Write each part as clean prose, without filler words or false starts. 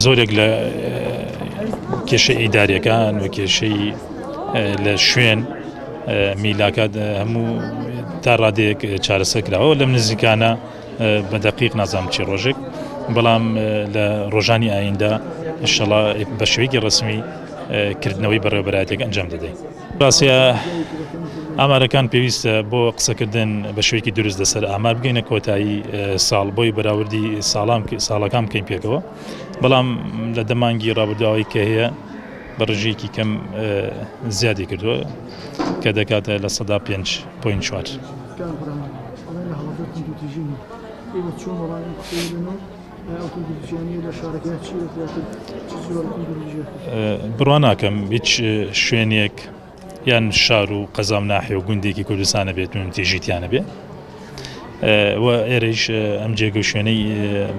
زۆرێک لە کێشە ئیداریەکان و کێشەی لە شوێن میلاکات هەموو تا ڕادەیەک چارەسەر کراوە لەم نزیکانە بە دەقیق نازانم چی ڕۆژێک بەڵام لە ڕۆژانی ئایندا ئینشەڵا بە شێوەیەکی ڕسمی کردنەوەی بەڕێوەبەرایەتێک ئەنجام دەدەین. ڕاستیە ئامارەکان پێویستە بۆ قسەکردن بە شێوەیەکی دروست لەسەر ئامار بگەینە کۆتایی ساڵ بۆی بەراوردی ساڵەکان بکەین پێکەوە، بەڵام لە دەمانگی ڕابردووەوەی کە هەیە بە ڕژەیەکی کەم زیادی کردووە کە دەکاتە لە 5.4. بڕوان ناکەم هیچ شوێنێک یان شار و قەزام ناحیە و گوندێکی کوردستانە بێت تێژیتیانە بێ و ئێرەش ئەم جێگە شوێنەی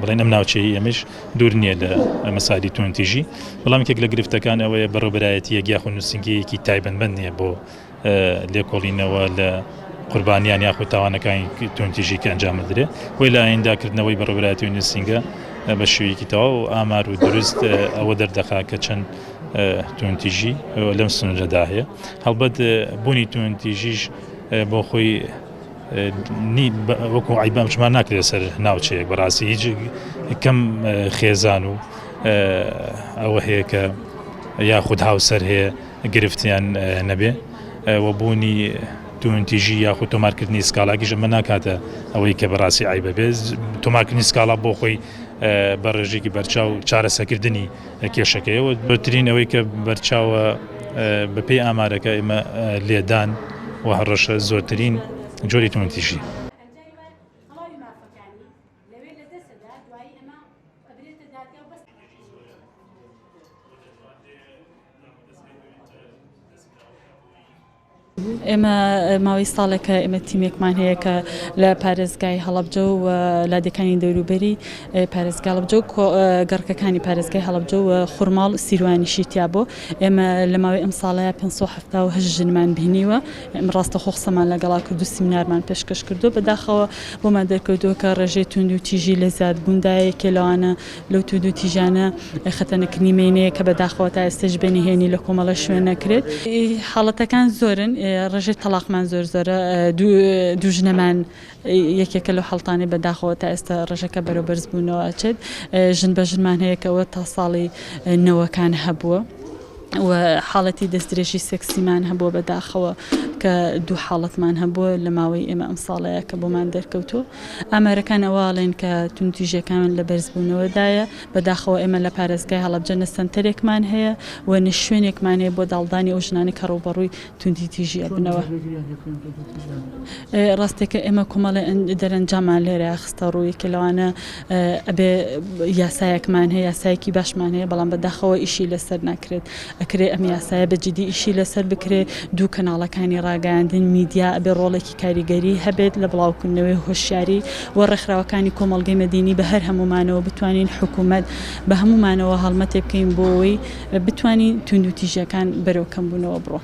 بڵێن ئەم ناوچەی ئەمەش دوور نییە لە مەسادی تونتیژی، بەڵام یەکێک لە گرفتەکان ئەوەیە بەڕێوەبەرایەتی یەکیاخ و نووسنگەیەکی تایبەتمەند نییە بۆ لێکۆڵینەوە لە قوربانیان یاخود تاوانەکانی تونتیژی کە ئەنجام بدرێت وی لە ئاینداکردنەوەی بەڕێوەبەرایەتی و نووسنگە بە شێوەیەکی تەواو و ئامار و دروست ئەوە دەردەخات کە چەند تونتیژی لەم سنوورەدا هەیە. هەڵبەت بوونی تونتیژیش بۆ خۆی وەکو عیبام شمان ناکرێت سەر ناوچەیەک بەڕاستی هیچ کەم خێزان و ئەوە هەیە کە یاخود هاوسەر هەیە گرفتیان نەبێ و بوونی تونتیژی یاخود تۆمارکردنی سکاڵاکیش ئەمە ناکاتە ئەوەی کە بەڕاستی عیبە بێ تۆمارکردنی سکاڵا بۆ خۆی بە ڕێژێکی بەرچاو چارەسەرکردنی کێشەکەیەوە بەترین ئەوەی کە بەرچاوە بەپێی ئامارەکە ئێمە لێدان و هەڕەشە زۆرترین جۆری تونتیژی. ئێمە ماوەی ساڵێکە ئێمە تیمێکمان هەیە کە لە پارێزگای هەڵەبجە و لادەکانی دەوروبەری پارێزگای هەڵەبجە و گەڕکەکانی پارێزگای هەڵەبجە و خوڕماڵ سیروانیشی تیا بۆ ئێمە لە ماوەی ئەم ساڵەیە 578 ژنمان بینیوە. ئێمە ڕاستە خۆخسەمان لەگەڵا کردو سیمینارمان پێشکەش کردو بەداخەوە بۆمان دەرکەوتووە کە ڕێژەی تونند و تیژی لە زیادبووندایەکێ لەوانە لەو تونند و تیژانە خەتەنەکردنی مێنەیە کە بەداخەوە تا ئێستش بەنیهێنی لە کۆمەڵە شوێن نەکرێت. حاڵەتەکان زۆرن، ڕێژەی تەلاقمان زۆرە دوو ژنەمان یەکێکە لەو حەڵتانی بەداخەوە تا ئێستا ڕێژەکە بەرەبەرز بوونەوە ئەچێت. ژن بە ژنمان هەیە کەەوە تا ساڵی نەوەکان هەبووە و حاڵەتی دەستدرێژی سێکسیمان هەبووە بەداخەوە کە دوو حاڵەتمان هەبووە لە ماوەی ئێمە ئەم ساڵەیە کە بۆمان دەرکەوتووە. ئامارەکان ئەواڵێن کە تونتیژەکان لە بەرزبوونەوەدایە بەداخەوە ئێمە لە پارێزگای هەڵەبجە نەسەنتەرێکمان هەیە و نشوێنێکمان هەیە بۆ داڵدانی ئەو ژنانی کە ڕووبەڕووی توندی تیژی ئەبنەوە. ڕاستێکە ئێمە کۆمەڵی دەرەنجامان لێرە خستە ڕوویەکە لەوانە ئەبێ یاسایەکمان هەیە یاسایەکی باشمان هەیە بەڵام بەداخەوە ئیشی لەسەر ناکرێت. ئەکرێ ئەم یاسایە بەجددی ئیشی لەسەر بکرێ دوو کەناڵەکانی ڕاگەاندن میدیا ئەبێ ڕۆڵێکی کاریگەری هەبێت لە بڵاوکردنەوەی هۆشیاری و ڕێکخراوەکانی کۆمەڵگەی مەدینی بە هەر هەمومانەوە بتوانین حکوومەت بە هەمومانەوە هەڵمەتێ بکەین بۆ ئەوەی بتوانین تونند و تیژەکان بەرەو کەمبوونەوە بڕۆ.